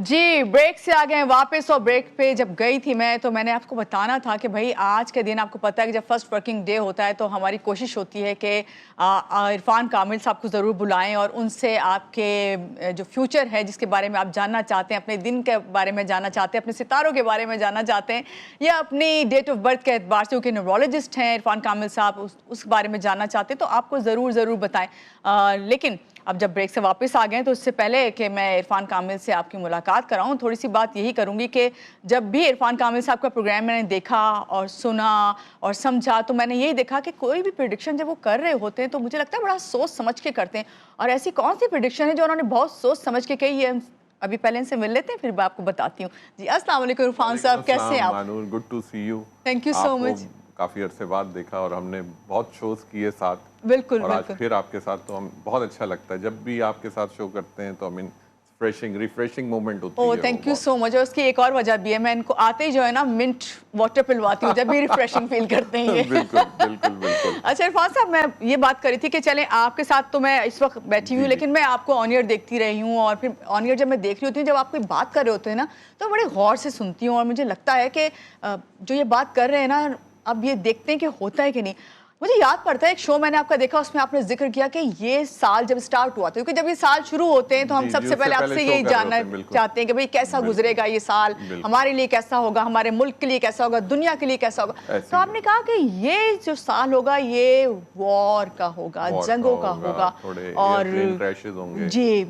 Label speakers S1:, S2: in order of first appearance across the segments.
S1: जी, break से आ गए हैं वापस। और ब्रेक पे जब गई थी मैं, तो मैंने आपको बताना था कि भाई आज के दिन आपको पता है कि जब फर्स्ट वर्किंग डे होता है तो हमारी कोशिश होती है कि इरफान कामिल साहब को ज़रूर बुलाएं और उनसे आपके जो फ्यूचर है जिसके बारे में आप जानना चाहते हैं, अपने दिन के बारे में जानना चाहते हैं, अपने सितारों के बारे में जानना चाहते हैं, या अपनी डेट ऑफ बर्थ के एतबार से, क्योंकि न्यूरोलॉजिस्ट हैं इरफान कामिल साहब, उस बारे में जानना चाहते हैं तो आपको ज़रूर बताएं। लेकिन अब जब ब्रेक से वापस आ गए तो इससे पहले कि मैं इरफान कामिल से आपकी मुलाकात कराऊं, थोड़ी सी बात यही करूंगी कि जब भी इरफान कामिल साहब का प्रोग्राम मैंने देखा और सुना और समझा, तो मैंने यही देखा कि कोई भी प्रेडिक्शन जब वो कर रहे होते हैं तो मुझे लगता है बड़ा सोच समझ के करते हैं। और ऐसी कौन सी प्रेडिक्शन है जो उन्होंने बहुत सोच समझ के कही है? अभी पहले इनसे मिल लेते हैं, फिर मैं आपको बताती हूँ। जी, अस्सलाम वालेकुम इरफान साहब, कैसे हैं आप?
S2: Good to see you.
S1: Thank you so much.
S2: काफी अरसे बाद देखा और हमने बहुत शोज किए साथ।
S1: बिल्कुल
S2: और
S1: बिल्कुल।
S2: आज फिर आपके साथ तो हम बहुत अच्छा लगता है जब भी आपके साथ शो करते हैं, तो रिफ्रेशिंग मोमेंट होती है।
S1: ओह, थैंक यू सो मच। और उसकी एक और वजह भी है, मैं इनको आते ही जो है ना मिंट वाटर पिलवाती हूँ जब भी रिफ्रेशिंग फील करते हैं ये।
S2: बिल्कुल बिल्कुल बिल्कुल।
S1: अच्छा इरफान साहब, मैं ये बात करी थी कि चलें आपके साथ तो मैं इस वक्त बैठी हूँ, लेकिन मैं आपको ऑन ईयर देखती रही हूँ, और फिर ऑन ईयर जब मैं देख रही होती हूँ, जब आप कोई बात कर रहे होते हैं ना, तो बड़े गौर से सुनती हूँ और मुझे लगता है कि जो ये बात कर रहे हैं ना, अब ये देखते हैं कि होता है कि नहीं। मुझे याद पड़ता है एक शो मैंने आपका देखा, उसमें आपने जिक्र किया कि ये साल जब स्टार्ट हुआ था, क्योंकि जब ये साल शुरू होते हैं तो हम सबसे पहले आपसे यही जानना चाहते हैं कि भाई कैसा गुजरेगा ये साल, हमारे लिए कैसा होगा, हमारे मुल्क के लिए कैसा होगा, दुनिया के लिए कैसा होगा। तो आपने कहा कि ये जो साल होगा ये वॉर का होगा, जंगों का होगा, और जी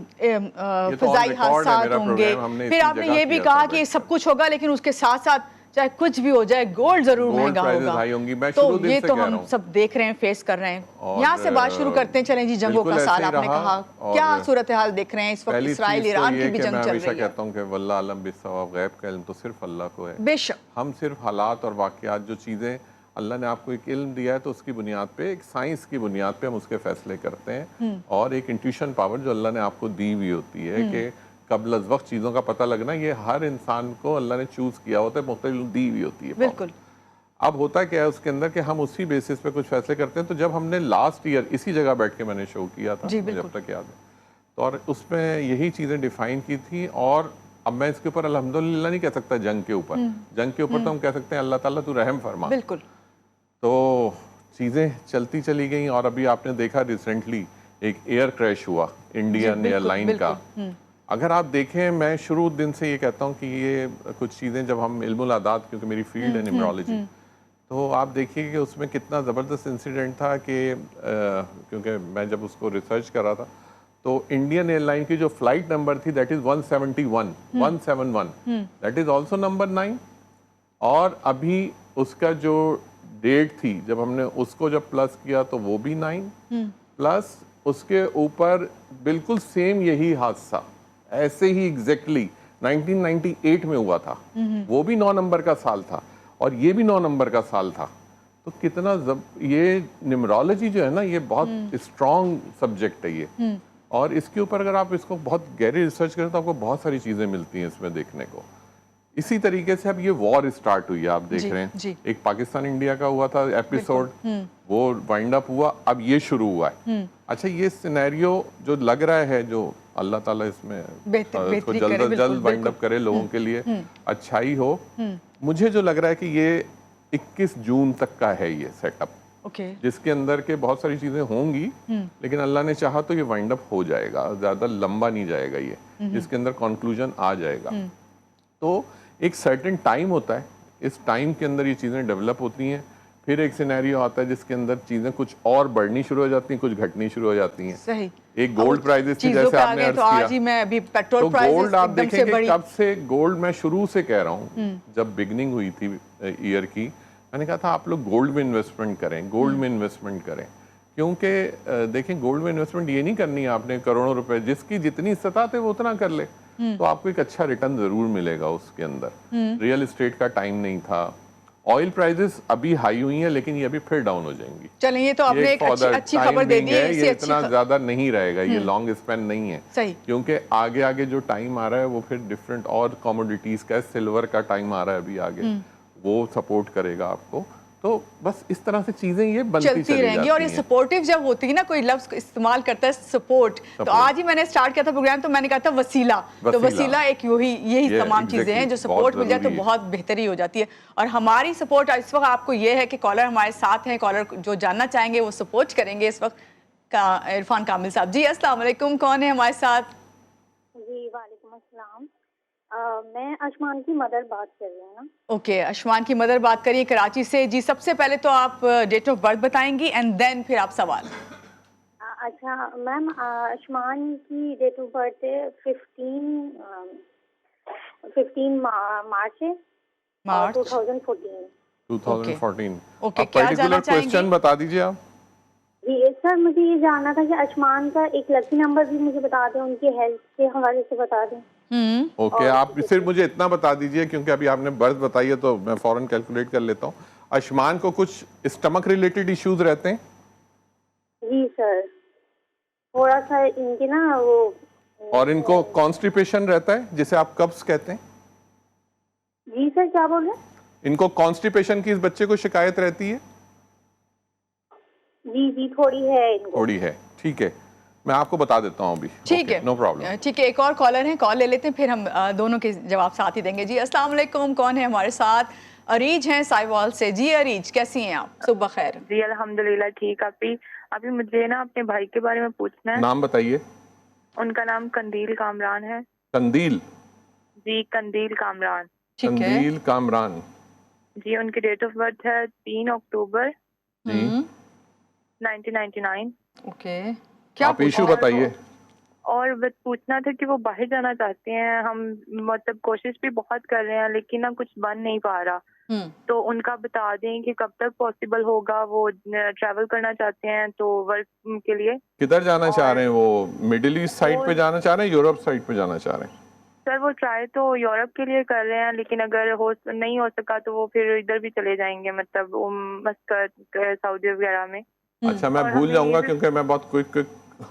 S1: फजाई हादसात होंगे। फिर आपने ये भी कहा कि सब कुछ होगा, लेकिन उसके साथ साथ चाहे कुछ भी हो जाए गोल्ड जरूर महंगा होगा। तो ये तो हम सब देख रहे हैं, फेस कर रहे हैं। यहाँ से बात शुरू करते हैं। चलें जी, जंगों का साल आपने कहा, क्या सूरत हाल देख रहे हैं इस वक्त? इस्राइल ईरान की भी जंग चल रही है।
S2: कहता हूँ कि वल्लाह आलम बिस्सवाब, गैब का इल्म तो सिर्फ अल्लाह को है।
S1: बेशक
S2: हम सिर्फ हालात और वाकयात, जो चीज़ें अल्लाह ने आपको एक इल्म दिया है, तो उसकी बुनियाद पे, एक साइंस की बुनियाद पे हम उसके फैसले करते हैं। और एक इंट्यूशन पावर जो अल्लाह ने आपको दी हुई होती है कि कबल अज़ वक्त चीज़ों का पता लगना, ये हर इंसान को अल्लाह ने चूज़ किया होता है, मुख्तलिफ दी हुई होती है।
S1: बिल्कुल।
S2: अब होता क्या है उसके अंदर कि हम उसी बेसिस पे कुछ फैसले करते हैं। तो जब हमने लास्ट ईयर इसी जगह बैठ के मैंने शो किया था, मुझे अब तक याद है, तो और उसमें यही चीज़ें डिफाइन की थी। और अब मैं इसके ऊपर अल्हम्दुलिल्लाह नहीं कह सकता जंग के ऊपर, जंग के ऊपर तो हम कह सकते हैं अल्लाह ताला तू रहम फरमा।
S1: बिल्कुल।
S2: तो चीज़ें चलती चली गई। और अभी आपने देखा रिसेंटली एक एयर क्रैश हुआ इंडियन एयरलाइन का। अगर आप देखें, मैं शुरू दिन से ये कहता हूँ कि ये कुछ चीज़ें जब हम इल्मुल आदात, क्योंकि मेरी फील्ड है न्यूमरोलॉजी, तो आप देखिए कि उसमें कितना ज़बरदस्त इंसिडेंट था कि क्योंकि मैं जब उसको रिसर्च कर रहा था, तो इंडियन एयरलाइन की जो फ्लाइट नंबर थी that is 171 that is also number 9। और अभी उसका जो डेट थी जब हमने उसको जब प्लस किया तो वो भी 9, प्लस उसके ऊपर बिल्कुल सेम यही हादसा ऐसे ही एग्जैक्टली 1998 में हुआ था। वो भी 9 नंबर का साल था और ये भी 9 नंबर का साल था। तो कितना ये न्यूमरोलॉजी जो है ना, ये बहुत स्ट्रॉन्ग सब्जेक्ट है ये। और इसके ऊपर अगर आप इसको बहुत गहरी रिसर्च करें तो आपको बहुत सारी चीज़ें मिलती हैं इसमें देखने को। इसी तरीके से अब ये वॉर स्टार्ट हुई है, आप देख रहे हैं। एक पाकिस्तान इंडिया का हुआ था एपिसोड, वो वाइंड अप हुआ, अब ये शुरू हुआ है। अच्छा, ये सिनेरियो जो लग रहा है, जो अल्लाह ताला इसमें इसको जल्द वाइंड अप करे, लोगों के लिए अच्छाई हो। मुझे जो लग रहा है कि ये 21 जून तक का है ये सेटअप, जिसके अंदर के बहुत सारी चीजें होंगी, लेकिन अल्लाह ने चाहा तो ये वाइंड अप हो जाएगा, ज्यादा लंबा नहीं जाएगा ये, जिसके अंदर कंक्लूजन आ जाएगा। तो एक सर्टेन टाइम होता है, इस टाइम के अंदर ये चीज़ें डेवलप होती हैं। फिर एक सिनेरियो आता है जिसके अंदर चीज़ें कुछ और बढ़नी शुरू हो जाती हैं, कुछ घटनी शुरू हो जाती हैं।
S1: सही।
S2: एक गोल्ड प्राइजेस की, जैसे आपने अर्ज किया,
S1: आज ही मैं अभी पेट्रोल प्राइसेस
S2: गोल्ड आप देखेंगे कब से गोल्ड, मैं शुरू से कह रहा हूँ, जब बिगनिंग हुई थी ईयर की, मैंने कहा था आप लोग गोल्ड में इन्वेस्टमेंट करें, गोल्ड में इन्वेस्टमेंट करें। क्योंकि देखें, गोल्ड में इन्वेस्टमेंट ये नहीं करनी है आपने करोड़ों रुपए, जिसकी जितनी इस्तात है वो उतना कर ले, तो आपको एक अच्छा रिटर्न जरूर मिलेगा उसके अंदर। रियल एस्टेट का टाइम नहीं था। ऑयल प्राइसेस अभी हाई हुई हैं, लेकिन ये अभी फिर डाउन हो जाएंगी।
S1: चलें, ये तो आपने एक अच्छी खबर दे दी है।
S2: ये इतना ज्यादा नहीं रहेगा, ये लॉन्ग स्पेन नहीं है।
S1: सही।
S2: क्योंकि आगे आगे जो टाइम आ रहा है वो फिर डिफरेंट और कमोडिटीज का, सिल्वर का टाइम आ रहा है अभी आगे, वो सपोर्ट करेगा आपको। तो बस इस तरह से चीजें ये बनती
S1: चलती
S2: चली
S1: रहेंगी। और ये
S2: जाती हैं।
S1: सपोर्टिव जब होती है ना, कोई लफ्ज इस्तेमाल करता है सपोर्ट, तो आज ही मैंने स्टार्ट किया था प्रोग्राम, तो मैंने कहा था वसीला। तो वसीला एक यही
S2: ये
S1: तमाम चीजें हैं जो सपोर्ट मिल जाए तो बहुत बेहतरी हो जाती है। और हमारी सपोर्ट इस वक्त आपको ये है कि कॉलर हमारे साथ हैं, कॉलर जो जानना चाहेंगे वो सपोर्ट करेंगे इस वक्त का इरफान कामिल साहब। जी अस्सलाम वालेकुम, कौन है हमारे साथ?
S3: जी वालेकुम अस्सलाम। मैं अशमान की मदर बात कर रही हूँ ना।
S1: ओके, अशमान की मदर बात करिए कराची से। जी सबसे पहले तो आप डेट ऑफ बर्थ बताएंगी एंड देन फिर आप सवाल।
S3: अच्छा मैम, अशमान की डेट ऑफ बर्थ है 15 मार्च है,
S1: मार्च
S3: 2014।
S2: 2014।
S1: ओके,
S2: आप
S1: क्या
S2: पर्टिकुलर
S1: जानना चाहेंगी?
S2: क्वेश्चन बता दीजिए आप।
S3: जी सर, मुझे ये जानना था कि अशमान का एक लकी नंबर भी मुझे बता दें, उनकी हेल्थ के हवाले से बता दें।
S2: ओके, आप सिर्फ मुझे इतना बता दीजिए क्योंकि अभी आपने बर्थ बताई है तो मैं फौरन कैलकुलेट कर लेता हूँ। अशमान को कुछ स्टमक रिलेटेड इश्यूज रहते हैं?
S3: जी सर, थोड़ा सा इनके ना वो।
S2: और इनको कॉन्स्टिपेशन रहता है जिसे आप कब्ज कहते हैं?
S3: जी सर, क्या बोल रहे हैं?
S2: इनको कॉन्स्टिपेशन की इस बच्चे को शिकायत रहती है?
S3: जी जी, थोड़ी है इनको।
S2: थोड़ी है, ठीक है, मैं आपको बता देता हूँ अभी।
S1: ठीक है,
S2: नो प्रॉब्लम।
S1: ठीक है, एक और कॉलर है, कॉल ले लेते हैं, फिर हम दोनों के जवाब साथ ही देंगे। जी अस्सलाम वालेकुम, कौन है हमारे साथ? अरीज हैं साइवाल से। जी अरीज, कैसी हैं आप? सुबह खैर।
S4: जी अल्हम्दुलिल्लाह ठीक। अभी मुझे ना अपने भाई के बारे में पूछना है।
S2: नाम बताइए।
S4: उनका नाम कंदील कामरान है।
S2: कंदील?
S4: जी कंदील कामरान।
S1: ठीक है।
S2: कंदील कामरान
S4: जी उनकी डेट ऑफ बर्थ है 3 अक्टूबर
S2: जी।
S4: 1999।
S1: ओके, क्या
S2: आप इशू बताइए।
S4: और बस पूछना था कि वो बाहर जाना चाहते हैं। हम मतलब कोशिश भी बहुत कर रहे हैं लेकिन ना कुछ बन नहीं पा रहा। तो उनका बता दें कि कब तक पॉसिबल होगा। वो ट्रैवल करना चाहते हैं तो वर्क के लिए।
S2: किधर जाना चाह रहे हैं वो? मिडिल ईस्ट साइड पे जाना चाह रहे हैं, यूरोप साइड पे जाना चाह रहे हैं?
S4: सर वो ट्राई तो यूरोप के लिए कर रहे हैं लेकिन अगर नहीं हो सका तो वो फिर इधर भी चले जाएंगे, मतलब मस्कत सऊदी वगैरह में।
S2: अच्छा, मैं भूल जाऊंगा क्योंकि मैं बहुत क्विक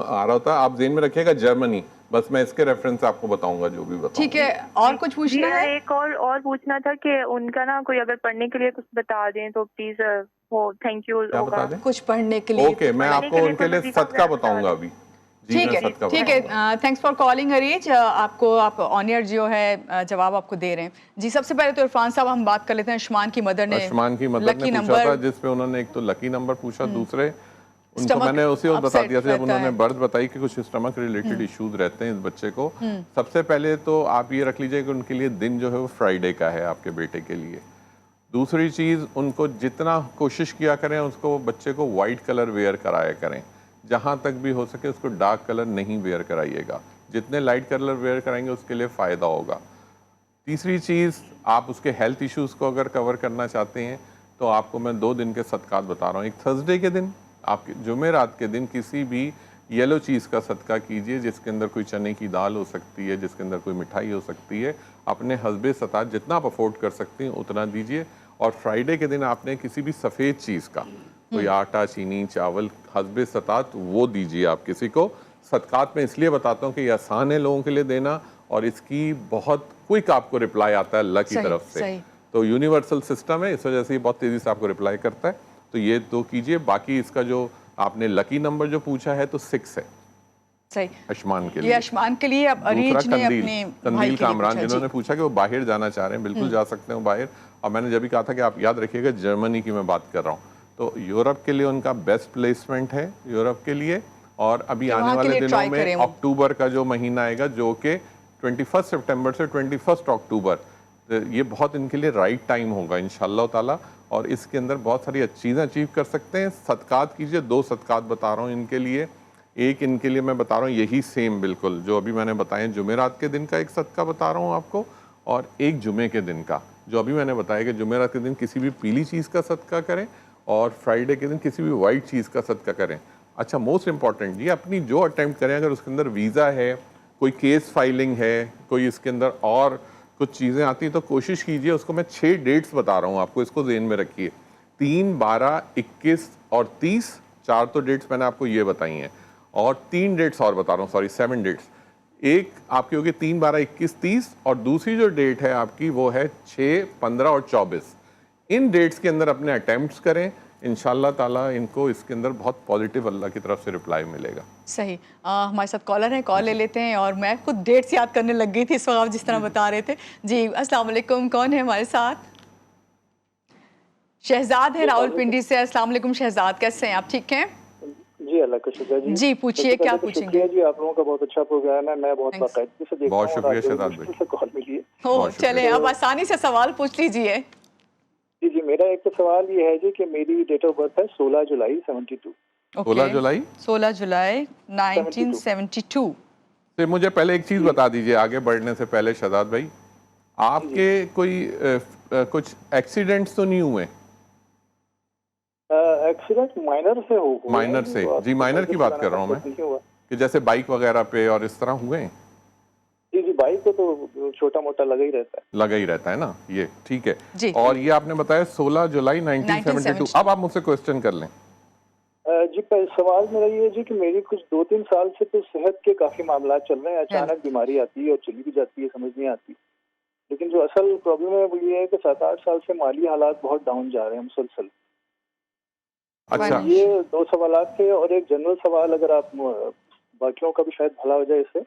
S2: आ रहा था। आप ध्यान में रखिएगा जर्मनी, बस मैं इसके रेफरेंस से आपको बताऊंगा जो भी बताऊंगा।
S1: ठीक है, और कुछ पूछना है?
S4: एक और पूछना था कि उनका ना कोई अगर पढ़ने के लिए कुछ बता दें तो प्लीज हो। Thank you.
S2: क्या बता दें?
S1: कुछ पढ़ने के लिए?
S2: ओके, मैं आपको उनके लिए सदका बताऊंगा अभी।
S1: ठीक है, ठीक है, थैंक्स फॉर कॉलिंग अरीज। आप ऑनियर जो है जवाब आपको दे रहे हैं। जी सबसे पहले तो इरफान साहब हम बात कर लेते हैं। अशमान की मदर ने
S2: लकी पूछा था, जिसपे उन्होंने एक तो लकी नंबर पूछा, दूसरे उनको मैंने उसी वक्त बता दिया था जब उन्होंने बर्थ बताई कि कुछ स्टमक रिलेटेड इश्यूज रहते हैं इस बच्चे को। सबसे पहले तो आप ये रख लीजिए कि उनके लिए दिन जो है वो फ्राइडे का है आपके बेटे के लिए। दूसरी चीज़, उनको जितना कोशिश किया करें उसको बच्चे को वाइट कलर वेयर कराया करें। जहाँ तक भी हो सके उसको डार्क कलर नहीं वेयर कराइएगा। जितने लाइट कलर वेयर कराएंगे उसके लिए फ़ायदा होगा। तीसरी चीज़, आप उसके हेल्थ इश्यूज़ को अगर कवर करना चाहते हैं तो आपको मैं 2 दिन के सदकात बता रहा हूँ। एक थर्सडे के दिन, आपके जुमेरात के दिन किसी भी येलो चीज़ का सदका कीजिए जिसके अंदर कोई चने की दाल हो सकती है, जिसके अंदर कोई मिठाई हो सकती है। अपने हस्बे सतात जितना आप अफोर्ड कर सकती हैं उतना दीजिए। और फ्राइडे के दिन आपने किसी भी सफ़ेद चीज़ का, कोई आटा, चीनी, चावल, हस्बे सतात वो दीजिए आप किसी को। सदकात में इसलिए बताता हूँ कि ये आसान है लोगों के लिए देना और इसकी बहुत क्विक आपको रिप्लाई आता है अल्लाह की तरफ से। तो यूनिवर्सल सिस्टम है, इस वजह से ये बहुत तेज़ी से आपको रिप्लाई करता है। तो ये तो कीजिए। बाकी इसका जो आपने लकी नंबर जो पूछा है तो 6 है।
S1: सही,
S2: अशमान के लिए।
S1: ये अशमान के लिए। अब अरीज ने अपने
S2: कंदील कामरान जिन्होंने पूछा कि वो बाहर जाना चाह रहे हैं, बिल्कुल जा सकते हैं बाहर। और मैंने जब भी कहा था कि आप याद रखिएगा जर्मनी की मैं बात कर रहा हूँ, तो यूरोप के लिए उनका बेस्ट प्लेसमेंट है यूरोप के लिए। और अभी आने वाले दिनों में अक्टूबर का जो महीना आएगा जो कि 21 सितंबर से 21 अक्टूबर, ये बहुत इनके लिए राइट टाइम होगा इंशाल्लाह ताला। और इसके अंदर बहुत सारी चीज़ें अचीव कर सकते हैं। सदकात कीजिए। 2 सदकात बता रहा हूँ इनके लिए। एक इनके लिए मैं बता रहा हूँ यही सेम बिल्कुल जो अभी मैंने बताया, जुमेरात के दिन का एक सदका बता रहा हूँ आपको, और एक जुमे के दिन का जो अभी मैंने बताया कि जुमेरात के दिन किसी भी पीली चीज़ का सदका करें और फ्राइडे के दिन किसी भी वाइट चीज़ का सदका करें। अच्छा, मोस्ट इंपॉर्टेंट, ये अपनी जो अटैम्प्ट करें अगर उसके अंदर वीज़ा है, कोई केस फाइलिंग है, कोई इसके अंदर और कुछ चीज़ें आती हैं तो कोशिश कीजिए। उसको मैं 6 डेट्स बता रहा हूँ आपको, इसको ज़हन में रखिए। 3, 12, 21 और 30। 4 तो डेट्स मैंने आपको ये बताई हैं और 3 डेट्स और बता रहा हूँ, सॉरी 7 डेट्स। एक आपकी होगी 3, 12, 21, 30 और दूसरी जो डेट है आपकी वो है 6, 15 और 24। इन डेट्स के अंदर अपने अटेम्प्ट्स करें, इंशाल्लाह ताला इनको इसके अंदर बहुत पॉजिटिव अल्लाह की तरफ से रिप्लाई मिलेगा।
S1: सही। हमारे साथ कॉलर हैं, कॉल ले लेते हैं। और मैं खुद डेट्स याद करने लग गई थी इस वक्त आप जिस तरह बता रहे थे। जी अस्सलाम वालेकुम, कौन है हमारे साथ? शहजाद है रावलपिंडी से। अस्सलाम वालेकुम शहजाद, कैसे हैं आप? ठीक हैं
S5: जी, अल्लाह का शुक्र जी।
S1: जी, पूछिए क्या पूछेंगे?
S5: जी, आप लोगों का बहुत अच्छा प्रोग्राम है, मैं बहुत बाकायदगी से देखता हूं।
S2: बहुत शुक्रिया शहजाद भाई,
S5: से कॉल मिली है।
S1: हो चले अब आसानी से सवाल पूछ लीजिए।
S5: जी जी, मेरा एक तो सवाल ये है जी कि मेरी डेट ऑफ बर्थ है 16 जुलाई 72।
S2: 16 जुलाई
S1: 16 जुलाई 1972।
S2: तो मुझे पहले एक चीज बता दीजिए आगे बढ़ने से पहले शहजाद भाई, आपके कोई कुछ एक्सीडेंट्स तो नहीं हुए?
S5: एक्सीडेंट माइनर से हो
S2: माइनर से? जी माइनर की बात कर रहा हूँ मैं, कि जैसे बाइक वगैरह पे और इस तरह हुए?
S5: जी जी, बाइक पे तो छोटा मोटा लगा ही रहता है।
S2: लगा ही रहता है ना, ये ठीक है
S1: जी।
S2: और ये आपने बताया 16 जुलाई 1972। अब आप मुझसे क्वेश्चन कर लें।
S5: जी, सवाल मेरा ये है जी कि मेरी कुछ 2-3 साल से तो सेहत के काफी मामला चल रहे हैं। अचानक बीमारी आती है और चली भी जाती है, समझ नहीं आती। लेकिन जो असल प्रॉब्लम है वो ये है कि 7-8 साल से माली हालात बहुत डाउन जा रहे हैं मुसलसल।
S2: अच्छा,
S5: ये 2 सवाल थे और एक जनरल सवाल, अगर आप बाकियों का भी शायद भला हो जाए इससे,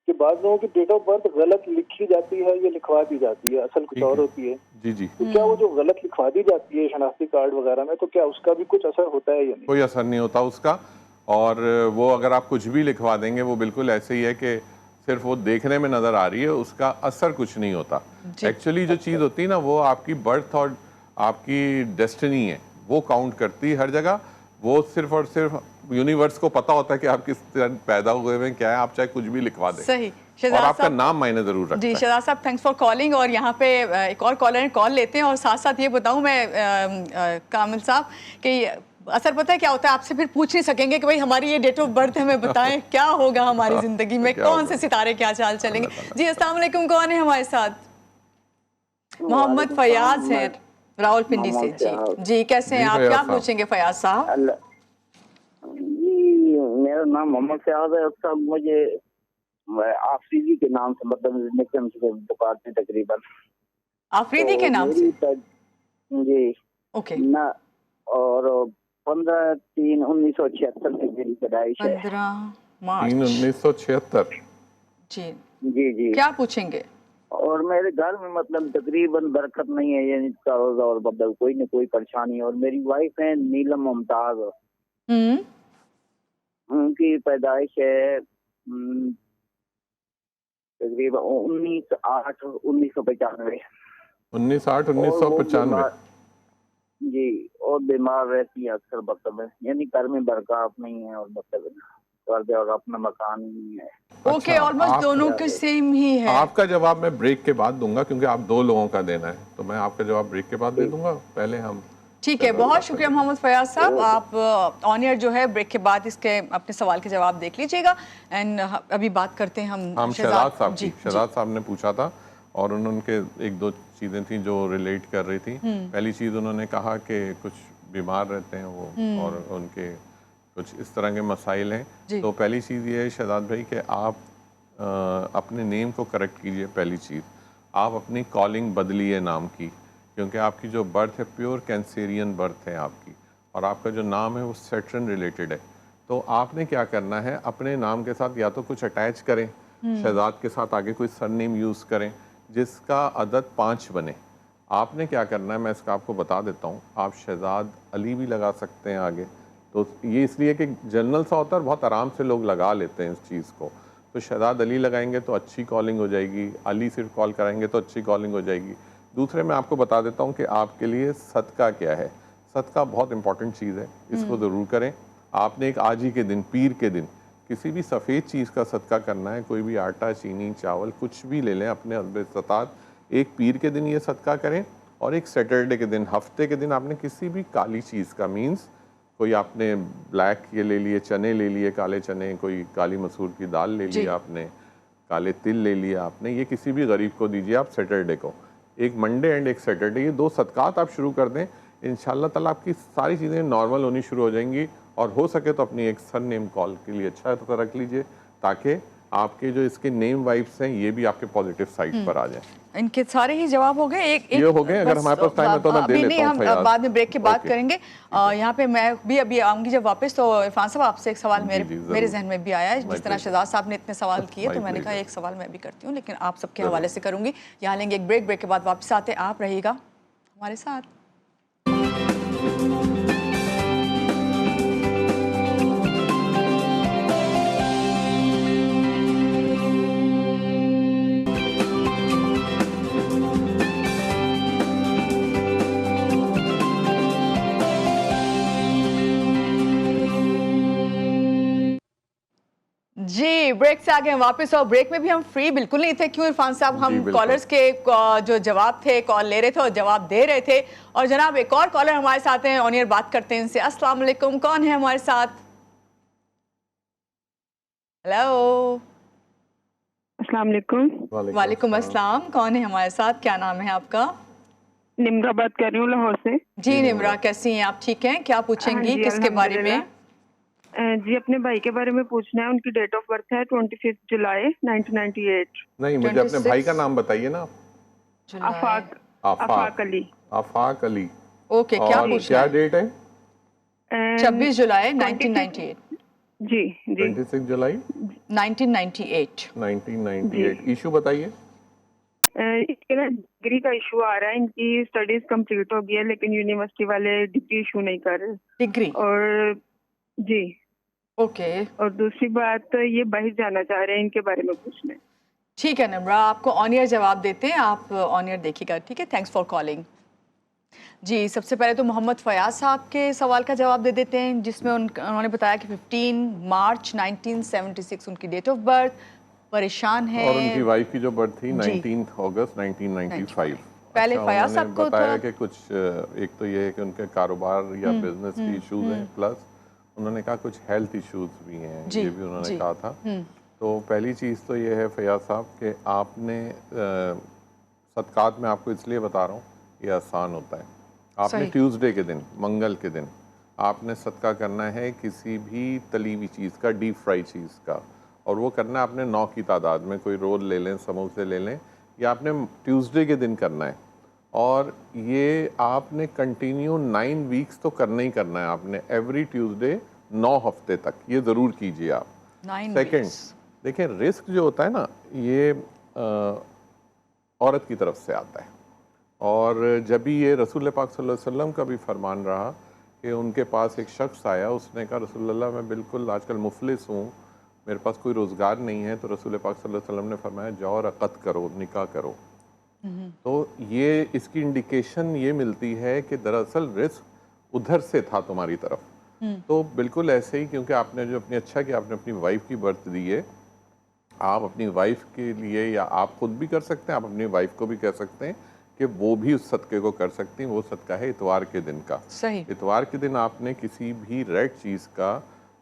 S5: कि बाद लोगों की डेट ऑफ बर्थ गलत लिखी जाती है, ये लिखवा दी जाती है, असल कुछ और होती है।
S2: जी जी।
S5: तो क्या वो जो गलत लिखवा दी जाती है शनाख्ती कार्ड वगैरह में, तो क्या उसका भी कुछ असर होता है या नहीं?
S2: कोई असर नहीं होता उसका, और वो अगर आप कुछ भी लिखवा देंगे वो बिल्कुल ऐसे ही है कि सिर्फ वो देखने में नजर आ रही है, उसका असर कुछ नहीं होता। एक्चुअली जो चीज़ होती है ना, वो आपकी बर्थ और आपकी डेस्टिनी है, वो काउंट करती है हर जगह। वो सिर्फ और सिर्फ यूनिवर्स को पता होता है कि आप किस तरह पैदा हुए हैं, क्या है, आप चाहे कुछ भी लिखवा दें।
S1: सही।
S2: और आपका नाम मायने जरूर रखता है।
S1: जी शहजाद साहब, थैंक्स फॉर कॉलिंग। और यहाँ पे एक और कॉलर कॉल लेते हैं। और साथ साथ ये बताऊँ मैं कामिल साहब कि असर पता है क्या होता है, आपसे फिर पूछ नहीं सकेंगे कि भाई हमारी ये डेट ऑफ बर्थ हमें बताएं, क्या होगा हमारी जिंदगी में, कौन से सितारे क्या चाल चलेंगे। जी अस्सलाम वालेकुम, कौन है हमारे साथ? मोहम्मद फयाज है रावलपिंडी से। जी जी, कैसे हैं आप? क्या पूछेंगे फयाज साहब?
S6: मेरा नाम मोहम्मद फयाज है। उसका मुझे आफरीदी के नाम से मतलब निकम से पुकारते तकरीबन।
S1: आफरीदी के नाम से?
S6: जी
S1: ओके।
S6: ना, और 15/3/1976 की मेरी पैदाइश है।
S1: 15 मार्च
S2: 1976।
S1: जी
S6: जी जी।
S1: क्या पूछेंगे?
S6: और मेरे घर में मतलब तकरीबन बरकत नहीं है, यानी और मतलब कोई न कोई परेशानी। और मेरी वाइफ है नीलम मुमताज, उनकी पैदाइश है तकरीबन 19/8/1995।
S2: 19/8/1995।
S6: जी, और बीमार रहती है अक्सर, मतलब यानी घर में बरकत नहीं है और मतलब और अपना मकान नहीं है।
S1: ओके, ऑलमोस्ट दोनों के सेम ही है।
S2: आपका जवाब मैं ब्रेक के बाद दूंगा, क्योंकि आप 2 लोगों का देना है, तो मैं आपका जवाब ब्रेक के बाद दे दूंगा। पहले हम
S1: ठीक है, बहुत शुक्रिया मोहम्मद फयाज साहब। आप ऑन एयर जो है ब्रेक के बाद इसके अपने सवाल के जवाब देख लीजिएगा। एंड अभी बात करते हैं हम
S2: शहजाद साहब की। शहजाद साहब ने पूछा था और उनके 1-2 चीज़ें थी जो रिलेट कर रही थी। पहली चीज़ उन्होंने कहा कि कुछ बीमार रहते हैं वो और उनके कुछ इस तरह के मसाइल हैं। तो पहली चीज़ ये है शहजाद भाई कि आप अपने नेम को करेक्ट कीजिए। पहली चीज़, आप अपनी कॉलिंग बदलिए नाम की, क्योंकि आपकी जो बर्थ है प्योर कैंसेरियन बर्थ है आपकी, और आपका जो नाम है वो सैटर्न रिलेटेड है। तो आपने क्या करना है, अपने नाम के साथ या तो कुछ अटैच करें, शहजाद के साथ आगे कोई सरनेम यूज़ करें जिसका अदद 5 बने। आपने क्या करना है, मैं इसका आपको बता देता हूँ। आप शहजाद अली भी लगा सकते हैं आगे, तो ये इसलिए कि जनरल सा होता है और बहुत आराम से लोग लगा लेते हैं इस चीज़ को। तो शहजाद अली लगाएंगे तो अच्छी कॉलिंग हो जाएगी, अली सिर्फ कॉल कराएंगे तो अच्छी कॉलिंग हो जाएगी। दूसरे मैं आपको बता देता हूँ कि आपके लिए सदका क्या है। सदका बहुत इंपॉर्टेंट चीज़ है, इसको ज़रूर करें। आपने एक आज ही के दिन, पीर के दिन, किसी भी सफ़ेद चीज़ का सदका करना है, कोई भी आटा, चीनी, चावल कुछ भी ले लें अपने इस्तात। एक पीर के दिन ये सदका करें और एक सैटरडे के दिन, हफ्ते के दिन आपने किसी भी काली चीज़ का, मीन्स कोई आपने ब्लैक ये ले लिए, चने ले लिए, काले चने, कोई काली मसूर की दाल ले ली आपने, काले तिल ले लिया आपने, ये किसी भी गरीब को दीजिए आप सैटरडे को। एक मंडे एंड एक सैटरडे, ये 2 सदकात आप शुरू कर दें। इंशाल्लाह ताला आपकी सारी चीज़ें नॉर्मल होनी शुरू हो जाएंगी। और हो सके तो अपनी एक सरनेम कॉल के लिए अच्छा तो रख लीजिए, ताकि आपके जो इसके नेम वाइफ्स हैं ये भी आपके पॉजिटिव साइड पर आ जाएं।
S1: इनके सारे ही जवाब हो गए। एक
S2: ये हो गए। अगर हमारे पास टाइम है तो मैं दे
S1: अभी
S2: लेता
S1: नहीं,
S2: हूं
S1: हम
S2: फयाज।
S1: बाद में ब्रेक के बाद
S2: ओके।
S1: करेंगे। यहाँ पे मैं भी अभी आऊंगी जब वापस, तो इरफान साहब आपसे एक सवाल
S2: जी, जरूर।
S1: मेरे जहन में भी आया है।
S2: My
S1: जिस तरह
S2: pleasure।
S1: शहजाद साहब ने इतने सवाल किए
S2: My
S1: तो मैंने कहा
S2: pleasure।
S1: एक सवाल मैं भी करती हूँ, लेकिन आप सबके
S2: जरूर।
S1: हवाले से करूंगी। यहाँ लेंगे एक ब्रेक के बाद वापस आते, आप रहिएगा हमारे साथ। जी, ब्रेक से आ गए वापस, और ब्रेक में भी हम फ्री बिल्कुल नहीं थे। क्यों इरफान साहब,
S2: जी,
S1: हम
S2: बिल्कुल।
S1: कॉलर्स के जो जवाब थे, कॉल ले रहे थे और जवाब दे रहे थे। और जनाब एक और कॉलर हमारे साथ हैं, ऑन एयर बात करते हैं इनसे। अस्सलाम वालेकुम, कौन है हमारे साथ? हेलो,
S7: अस्सलाम वालेकुम।
S1: वालेकुम अस्सलाम, कौन है हमारे साथ? क्या नाम है आपका?
S7: निम्रा बात कर रही हूँ लाहौर से।
S1: जी निम्रा, कैसी हैं आप? ठीक हैं? क्या पूछेंगी,
S7: हाँ जी,
S1: किसके बारे में?
S7: जी अपने भाई के बारे में पूछना है। उनकी डेट ऑफ बर्थ है 25 जुलाई 1998।
S2: नहीं, मुझे अपने भाई का नाम बताइए ना।
S7: आफाक
S2: आफाक
S7: आफाक अली।
S2: आफाक अली।
S1: ओके, क्या
S2: और
S1: पूछना
S2: क्या
S1: है?
S2: डेट है?
S1: 26 जुलाई 1998।
S7: जी जी
S2: 26 जुलाई
S1: 1998।
S2: 1998। इशू बताइए।
S7: इसके ना डिग्री का इशू आ रहा है। इनकी स्टडीज कंप्लीट हो गई है, लेकिन यूनिवर्सिटी वाले डिग्री इशू नहीं कर रहे।
S1: डिग्री?
S7: और जी,
S1: ओके,
S7: और दूसरी बात, ये बाहर जाना चाह रहे हैं, इनके बारे में पूछना है।
S1: ठीक है निम्रा, आपको ऑन एयर जवाब देते हैं, आप ऑन एयर देखिएगा, ठीक है? Thanks for calling. जी, सबसे पहले तो मोहम्मद फयाज साहब के सवाल का जवाब दे देते हैं, जिसमें उन्होंने बताया कि 15 मार्च 1976 उनकी डेट ऑफ बर्थ। परेशान है।
S2: और उनकी वाइफ की जो बर्थ थी
S1: जी।
S2: 19 अगस्त 1995।
S1: पहले फयाज
S2: उन्होंने
S1: साहब को
S2: बताया
S1: थोड़ा-
S2: कि कुछ एक तो ये है कि उनके कारोबार या बिजनेस के इश्यूज हैं, प्लस उन्होंने कहा कुछ हेल्थ इश्यूज भी हैं,
S1: जी,
S2: ये भी उन्होंने
S1: जी।
S2: कहा था। तो पहली चीज़ तो ये है फयाज साहब कि आपने सदकात में आपको इसलिए बता रहा हूँ, ये आसान होता है। आपने
S1: सही।
S2: ट्यूसडे के दिन, मंगल के दिन आपने सदका करना है किसी भी तली हुई चीज़ का, डीप फ्राई चीज़ का, और वो करना है आपने 9 की तादाद में। कोई रोल ले लें, समोसे ले लें, या आपने ट्यूसडे के दिन करना है। और ये आपने कंटिन्यू 9 वीक्स तो करना ही करना है आपने, एवरी ट्यूसडे 9 हफ्ते तक, ये ज़रूर कीजिए आप।
S1: 9
S2: सेकंड,
S1: weeks।
S2: देखिए रिस्क जो होता है ना, ये औरत की तरफ से आता है। और जब भी ये रसूल पाक सल्लल्लाहु अलैहि वसल्लम का भी फरमान रहा कि उनके पास एक शख्स आया, उसने कहा रसूलुल्लाह मैं बिल्कुल आजकल मुफलिस हूँ, मेरे पास कोई रोज़गार नहीं है। तो रसूल पाक सल्लल्लाहु अलैहि वसल्लम ने फरमाया जाओ रक़त करो, निकाह करो। तो ये इसकी इंडिकेशन ये मिलती है कि दरअसल रिस्क उधर से था तुम्हारी तरफ। तो बिल्कुल ऐसे ही, क्योंकि आपने जो अपनी अच्छा कि आपने अपनी वाइफ की बर्थ दी है, आप अपनी वाइफ के लिए, या आप खुद भी कर सकते हैं, आप अपनी वाइफ को भी कह सकते हैं कि वो भी उस सदक़े को कर सकती हैं। वो सदका है इतवार के दिन का।
S1: सही।
S2: इतवार के दिन आपने किसी भी रेड चीज़ का,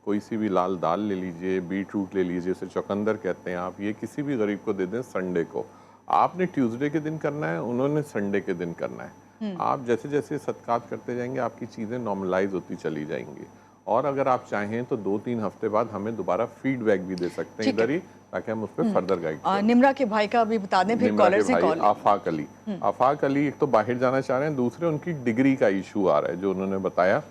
S2: कोई सी भी लाल दाल ले लीजिए, बीट रूट ले लीजिए, उसे चुकंदर कहते हैं आप, ये किसी भी गरीब को दे दें संडे को। आपने ट्यूसडे के दिन करना है, उन्होंने संडे के दिन करना है। आप जैसे जैसे सदकात करते जाएंगे आपकी चीज़ें नॉर्मलाइज होती चली जाएंगी। और अगर आप चाहें तो 2-3 हफ्ते बाद हमें दोबारा फीडबैक भी दे सकते हैं
S1: ठीक है।
S2: इधर ही, ताकि हम उस पर फर्दर गाइड करें।
S1: निम्रा के भाई का भी बता दें, फिर
S2: निम्रा
S1: कॉलर
S2: के
S1: से
S2: भाई
S1: कॉल।
S2: आफाक अली। आफाक अली एक तो बाहर जाना चाह रहे हैं, दूसरे उनकी डिग्री का इशू आ रहा है जो उन्होंने बताया।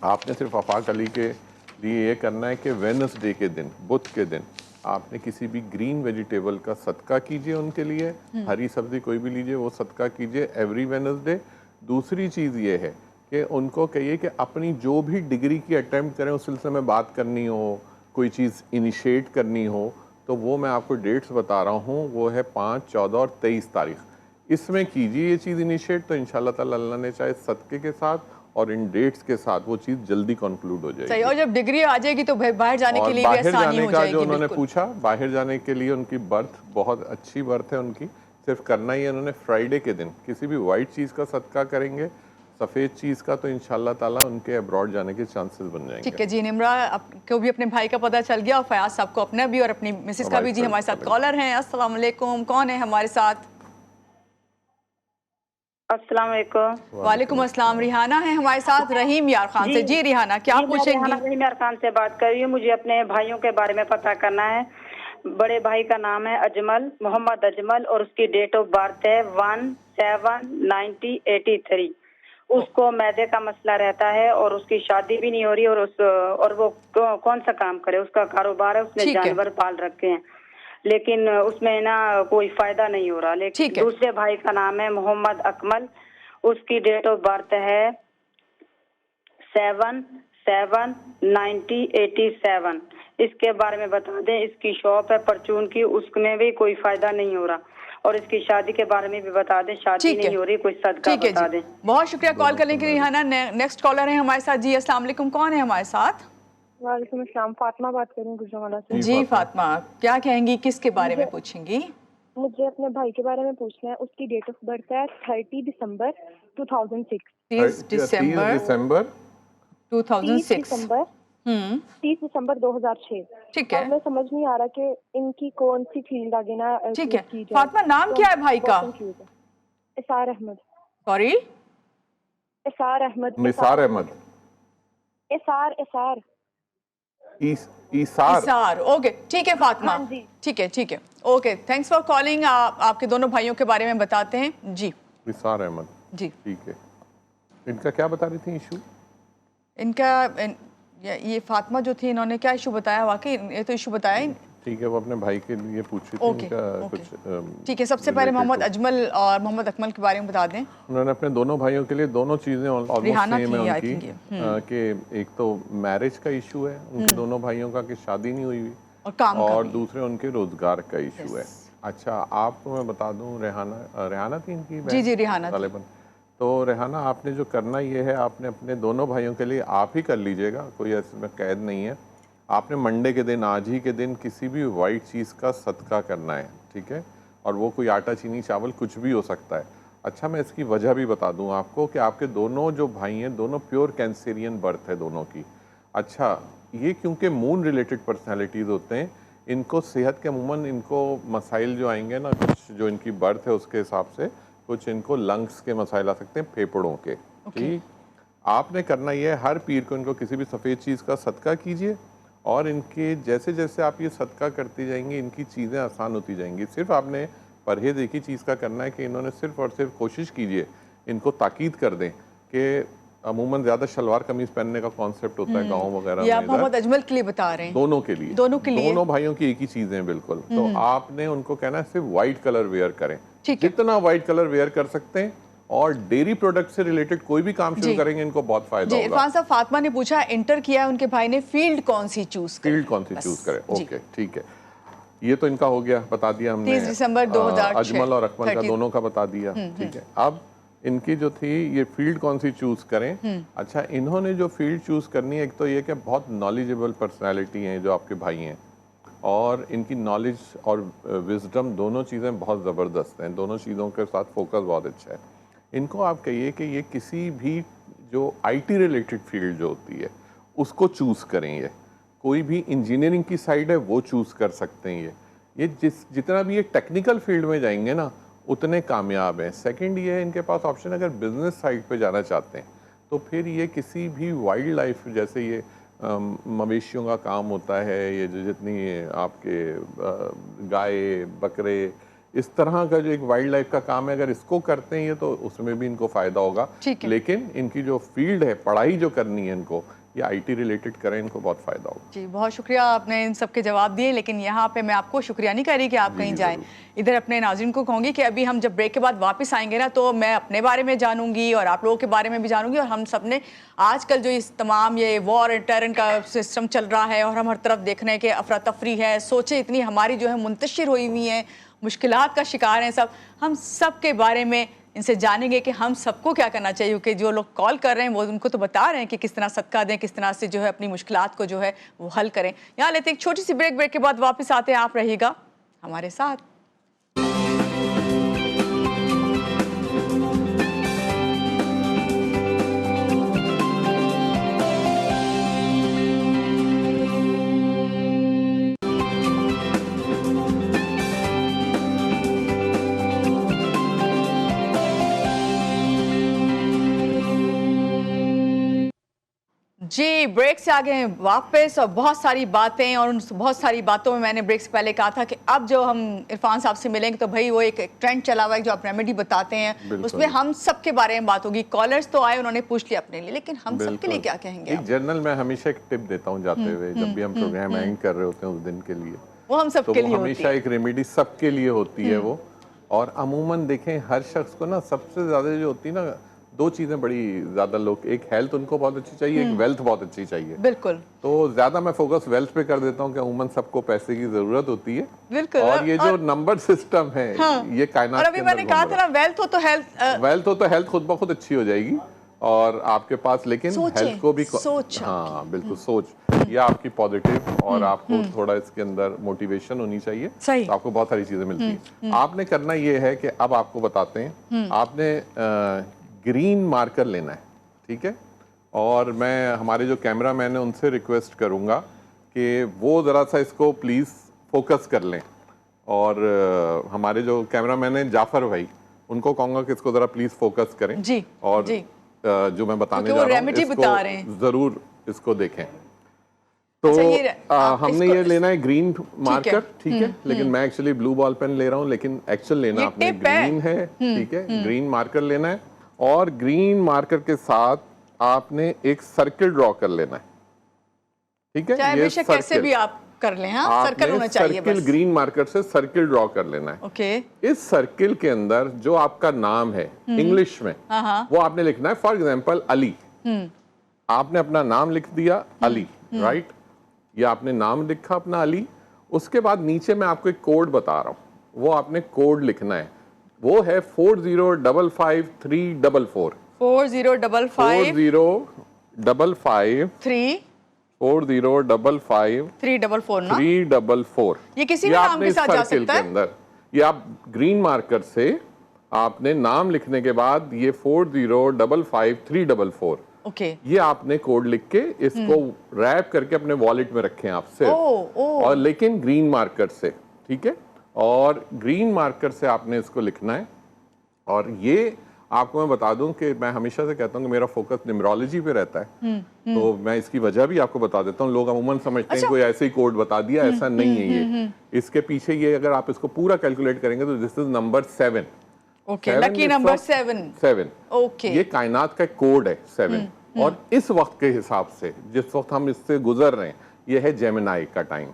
S2: आपने सिर्फ आफाक अली के लिए ये करना है कि वेडनेसडे के दिन, बुध के दिन, आपने किसी भी ग्रीन वेजिटेबल का सदका कीजिए उनके लिए। हरी सब्जी कोई भी लीजिए, वो सदका कीजिए एवरी वेडनेसडे। दूसरी चीज़ ये है कि उनको कहिए कि अपनी जो भी डिग्री की अटेम्प्ट करें, उस सिलसिले में बात करनी हो, कोई चीज़ इनिशिएट करनी हो, तो वो मैं आपको डेट्स बता रहा हूँ, वो है 5, 14 और 23 तारीख। इसमें कीजिए ये चीज़ इनिशिएट, तो इंशाल्लाह ताला अल्लाह ने चाहे सदके के साथ और इन डेट्स के साथ वो चीज़ जल्दी कंक्लूड हो जाएगी।
S1: सही। और जब डिग्री आ जाएगी तो बाहर जाने के
S2: और
S1: लिए भी
S2: बाहर
S1: आसानी
S2: जाने
S1: हो
S2: का
S1: जाएगी।
S2: जो उन्होंने
S1: बिल्कुल।
S2: पूछा, बाहर जाने के लिए उनकी बर्थ बहुत अच्छी बर्थ है उनकी। सिर्फ करना ही है उन्होंने फ्राइडे के दिन किसी भी वाइट चीज़ का सदका करेंगे, सफ़ेद चीज़ का, तो इंशाल्लाह ताला उनके अब्रॉड जाने के चांसेस बन जाएंगे।
S1: ठीक है जी निम्रा, आपको भी अपने भाई का पता चल गया और फयाज साहब को अपना भी और अपनी मिसेस का भी। जी हमारे साथ कॉलर हैं। अस्सलाम वालेकुम, कौन है हमारे साथ?
S8: अस्सलाम वालेकुम।
S1: वालेकुम अस्सलाम। रिहाना है हमारे साथ रहीम यार खान से। जी रिहाना, क्या
S8: मैं
S1: पूछेंगी?
S8: रिहाना रहीम यार खान से बात कर रही हूँ। मुझे अपने भाइयों के बारे में पता करना है। बड़े भाई का नाम है अजमल, मोहम्मद अजमल, और उसकी डेट ऑफ बर्थ है 1/7/1983। उसको मैदे का मसला रहता है और उसकी शादी भी नहीं हो रही, और वो कौन सा काम करे, उसका कारोबार है, उसने जानवर पाल रखे हैं, लेकिन उसमें ना कोई फायदा नहीं हो रहा। लेकिन दूसरे भाई का नाम है मोहम्मद अकमल, उसकी डेट ऑफ बर्थ है 7/7/1987। इसके बारे में बता दें। इसकी शॉप है परचून की, उसमें भी कोई फायदा नहीं हो रहा, और इसकी शादी के बारे में भी बता दें, शादी नहीं हो रही, कोई सदका बता दें।
S1: बहुत शुक्रिया कॉल करने के लिए रिहाना। नेक्स्ट कॉलर है हमारे साथ। जी अस्सलाम वालेकुम, कौन है हमारे साथ?
S7: वालेकुम अस्सलाम, फातिमा बात कर रही हूँ गुजरांवाला से।
S1: जी फातिमा, क्या कहेंगी, किसके बारे में पूछेंगी?
S7: मुझे अपने भाई के बारे में पूछना है। उसकी डेट ऑफ बर्थ है 30 दिसंबर 2006।
S1: 30 दिसंबर 2006।
S7: 30 दिसंबर 2006।
S1: ठीक है।
S7: हमें समझ नहीं आ रहा कि इनकी कौन सी फील्ड आगे ना।
S1: ठीक है फातिमा, नाम क्या है भाई का?
S7: इसार अहमद।
S1: सॉरी,
S7: इसार अहमद।
S2: निसार अहमद।
S7: इसार इसार
S1: इसार। ओके ठीक है फातिमा, ठीक है ठीक है, ओके, थैंक्स फॉर कॉलिंग। आपके दोनों भाइयों के बारे में बताते हैं। जी
S2: निसार अहमद
S1: जी,
S2: ठीक है। इनका क्या बता रही थी इशू?
S1: इनका ये फातिमा जो थी, इन्होंने क्या इशू बताया? वाकई ये तो इशू बताया।
S2: ठीक है, वो अपने भाई के लिए पूछ रही थी। इनका कुछ
S1: ठीक है। सबसे पहले मोहम्मद अजमल और मोहम्मद अकमल के बारे में बता दें।
S2: उन्होंने अपने दोनों भाइयों के लिए दोनों चीज़ें ऑलमोस्ट सेम है उनकी, कि एक तो मैरिज का इशू है उनके दोनों भाइयों का, कि शादी नहीं हुई हुई, और दूसरे उनके रोजगार का इशू है। अच्छा, आपको मैं बता दूं, रेहाना थी इनकी बहन?
S1: जी रेहाना।
S2: तो रेहाना, आपने जो करना ये है, आपने अपने दोनों भाइयों के लिए आप ही कर लीजिएगा, कोई ऐसे में कैद नहीं है। आपने मंडे के दिन, आज ही के दिन, किसी भी वाइट चीज़ का सदका करना है, ठीक है? और वो कोई आटा, चीनी, चावल कुछ भी हो सकता है। अच्छा, मैं इसकी वजह भी बता दूं आपको कि आपके दोनों जो भाई हैं, दोनों प्योर कैंसेरियन बर्थ है दोनों की। अच्छा, ये क्योंकि मून रिलेटेड पर्सनैलिटीज़ होते हैं, इनको सेहत के अमूमन इनको मसाइल जो आएंगे ना, कुछ जो इनकी बर्थ है उसके हिसाब से, कुछ इनको लंग्स के मसाइल आ सकते हैं, फेफड़ों के। ठीक, आपने करना ये है, हर पीर को इनको किसी भी सफ़ेद चीज़ का सदका कीजिए, और इनके जैसे जैसे आप ये सदका करती जाएंगी, इनकी चीज़ें आसान होती जाएंगी। सिर्फ आपने परहेज़ एक ही चीज़ का करना है कि इन्होंने सिर्फ और सिर्फ कोशिश कीजिए, इनको ताकीद कर दें कि अमूमन ज़्यादा शलवार कमीज पहनने का कॉन्सेप्ट होता है गाँव वगैरह में।
S1: आप मोहम्मद अजमल के लिए बता रहे हैं? दोनों के लिए, दोनों भाइयों की एक ही चीज़ें हैं बिल्कुल। तो आपने उनको कहना है सिर्फ वाइट कलर वेयर करें, जितना वाइट कलर वेयर कर सकते हैं, और डेयरी प्रोडक्ट से रिलेटेड कोई भी काम शुरू करेंगे, इनको बहुत फायदा होगा। इरफान साहब, फातिमा ने पूछा, इंटर किया उनके भाई ने, फील्ड कौन सी चूज करें?
S2: फील्ड कौन सी चूज करें? ओके ठीक है, ये तो इनका हो गया, बता दिया हमने।
S1: 30 दिसंबर 2006
S2: अजमल और अकमल का दोनों का बता दिया। ठीक है, अब इनकी जो थी ये फील्ड कौन सी चूज करें। अच्छा, इन्होंने जो फील्ड चूज करनी है, एक तो ये कि बहुत नॉलेजेबल पर्सनैलिटी हैं जो आपके भाई हैं, और इनकी नॉलेज और विजडम दोनों चीज़ें बहुत ज़बरदस्त हैं, दोनों चीज़ों के साथ फोकस बहुत अच्छा है। इनको आप कहिए कि ये किसी भी जो आईटी रिलेटेड फील्ड जो होती है उसको चूज़ करें। ये कोई भी इंजीनियरिंग की साइड है वो चूज़ कर सकते हैं। ये जितना भी ये टेक्निकल फील्ड में जाएंगे ना, उतने कामयाब हैं। सेकंड ये है, इनके पास ऑप्शन, अगर बिजनेस साइड पे जाना चाहते हैं तो फिर ये किसी भी वाइल्ड लाइफ, जैसे ये मवेशियों का काम होता है, ये जो जितनी आपके गाय बकरे, इस तरह का जो एक वाइल्ड लाइफ का काम है, अगर इसको करते हैं ये, तो उसमें भी इनको फ़ायदा होगा। लेकिन इनकी जो फील्ड है, पढ़ाई जो करनी है इनको, ये आईटी रिलेटेड करें, इनको बहुत फ़ायदा होगा।
S1: जी, बहुत शुक्रिया, आपने इन सब के जवाब दिए। लेकिन यहाँ पे मैं आपको शुक्रिया नहीं कर रही कि आप कहीं जाएं। इधर अपने नाज़रीन को कहूँगी कि अभी हम जब ब्रेक के बाद वापस आएंगे ना, तो मैं अपने बारे में जानूंगी और आप लोगों के बारे में भी जानूंगी, और हम सब ने आजकल जो इस तमाम ये वॉर एंड टेरर का सिस्टम चल रहा है, और हम हर तरफ देख रहे हैं कि अफरा तफरी है, सोचें इतनी हमारी जो है मुंतशिर हुई हुई हैं, मुश्किलात का शिकार हैं सब, हम सब के बारे में इनसे जानेंगे कि हम सबको क्या करना चाहिए। क्योंकि जो लोग कॉल कर रहे हैं वो उनको तो बता रहे हैं कि किस तरह सदका दें, किस तरह से जो है अपनी मुश्किलात को जो है वो हल करें। यहाँ लेते एक छोटी सी ब्रेक के बाद वापस आते हैं, आप रहिएगा हमारे साथ। जी, ब्रेक से आ गए हैं वापस और बहुत सारी बातें, और उन बहुत सारी बातों में मैंने ब्रेक से पहले कहा था कि अब जो हम इरफान साहब से मिलेंगे तो भाई वो एक ट्रेंड चला हुआ है जो आप रेमेडी बताते हैं, उसमें हम सबके बारे में बात होगी। कॉलर्स तो आए, उन्होंने पूछ लिया अपने लिए, लेकिन हम सबके लिए क्या कहेंगे?
S2: एक जर्नल में हमेशा एक टिप देता हूँ जाते हुए, जब भी हम प्रोग्राम एंड कर रहे होते हैं उस दिन के लिए,
S1: वो हम सबके लिए
S2: हमेशा एक रेमेडी सबके लिए होती है वो। और अमूमन देखें हर शख्स को ना सबसे ज्यादा जो होती है ना, दो चीजें बड़ी ज्यादा लोग, एक हेल्थ उनको बहुत अच्छी चाहिए, एक वेल्थ बहुत अच्छी चाहिए।
S1: बिल्कुल।
S2: तो ज्यादा मैं फोकस वेल्थ पे कर देता हूँ कि अमूमन सबको पैसे की जरूरत होती है।
S1: बिल्कुल।
S2: और ये जो नंबर सिस्टम है, ये कायनात
S1: और अभी मैंने कहा था ना, वेल्थ हो तो हेल्थ
S2: खुद ब खुद अच्छी हो जाएगी और आपके पास, लेकिन हेल्थ को भी हाँ बिल्कुल सोच, ये आपकी पॉजिटिव, और आपको थोड़ा इसके अंदर मोटिवेशन होनी चाहिए, तो आपको बहुत सारी चीजें मिलती हैं। आपने करना ये है कि अब आपको बताते हैं, आपने ग्रीन मार्कर लेना है, ठीक है? और मैं हमारे जो कैमरामैन है उनसे रिक्वेस्ट करूंगा कि वो ज़रा सा इसको प्लीज़ फोकस कर लें, और हमारे जो कैमरामैन हैं जाफर भाई, उनको कहूँगा कि इसको ज़रा प्लीज़ फोकस करें
S1: जी,
S2: और
S1: जी।
S2: जो मैं बताने जा रहा हूँ इसको ज़रूर इसको देखें। तो हमने ये लेना है ग्रीन मार्कर, ठीक है? लेकिन मैं एक्चुअली ब्लू बॉल पेन ले रहा हूँ, लेकिन एक्चुअल लेना आपने ग्रीन है, ठीक है? ग्रीन मार्कर लेना है, और ग्रीन मार्कर के साथ आपने एक सर्किल ड्रॉ कर लेना है, ठीक है?
S1: चाहे बेशक कैसे भी आप कर लें, हाँ, सर्कल होना चाहिए बस।
S2: ग्रीन मार्कर से सर्किल ड्रॉ कर लेना है।
S1: ओके।
S2: इस सर्किल के अंदर जो आपका नाम है इंग्लिश में, वो आपने लिखना है। फॉर एग्जांपल अली, आपने अपना नाम लिख दिया अली, राइट? ये आपने नाम लिखा अपना अली। उसके बाद नीचे मैं आपको एक कोड बता रहा हूँ, वो आपने कोड लिखना है। वो है 40555344।
S1: 40555344 ये किसी भी नाम के साथ जा सकता है।
S2: अंदर ये आप ग्रीन मार्कर से आपने नाम लिखने के बाद ये 40555344,
S1: ओके,
S2: ये आपने कोड लिख के इसको रैप करके अपने वॉलेट में रखें आप सिर्फ, और लेकिन ग्रीन मार्कर से, ठीक है? और ग्रीन मार्कर से आपने इसको लिखना है। और ये आपको मैं बता दूं कि मैं हमेशा से कहता हूं कि मेरा फोकस न्यूमरोलॉजी पे रहता है, तो मैं इसकी वजह भी आपको बता देता हूं। लोग अमूमन समझते हैं कोई ऐसे ही कोड बता दिया, ऐसा नहीं है ये। इसके पीछे ये, अगर आप इसको पूरा कैलकुलेट करेंगे तो this is number 7।
S1: Okay, lucky number 7। Okay,
S2: ये कायनात का कोड है 7। और इस वक्त के हिसाब से, जिस वक्त हम इससे गुजर रहे हैं, ये है जेमिनाई का टाइम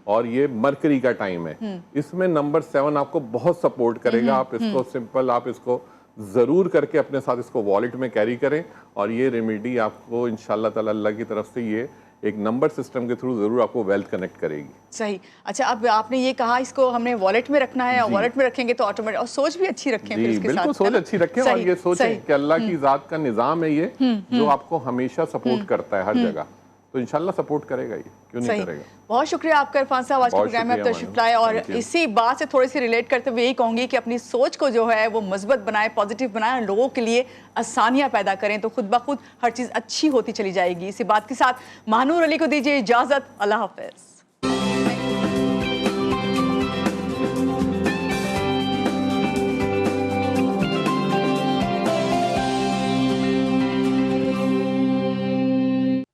S2: और ये मरकरी का टाइम है। इसमें नंबर 7 आपको बहुत सपोर्ट करेगा। आप इसको सिंपल, आप इसको जरूर करके अपने साथ इसको वॉलेट में कैरी करें, और ये रेमेडी आपको इंशाल्लाह ताला अल्लाह की तरफ से ये एक नंबर सिस्टम के थ्रू जरूर आपको वेल्थ कनेक्ट करेगी।
S1: सही। अच्छा, अब आपने ये कहा इसको हमने वॉलेट में रखना है, और वॉलेट में रखेंगे तो ऑटोमेटिक, और सोच भी अच्छी रखें फिर इसके
S2: बिल्कुल
S1: साथ,
S2: सोच अच्छी रखें, और ये सोचें कि अल्लाह की जात का निजाम है ये, जो आपको हमेशा सपोर्ट करता है हर जगह, तो इंशाल्लाह सपोर्ट करेगा ये, क्यों नहीं करेगा।
S1: बहुत शुक्रिया आपका इरफान साहब, आज के प्रोग्राम में आप तशरीफ लाए। और इसी बात से थोड़ी सी रिलेट करते हुए यही कहूंगी कि अपनी सोच को जो है वो मजबूत बनाए, पॉजिटिव बनाए, लोगों के लिए आसानियां पैदा करें, तो खुद ब खुद हर चीज़ अच्छी होती चली जाएगी। इसी बात के साथ महानूर अली को दीजिए इजाज़त। अल्लाह हाफ़िज़।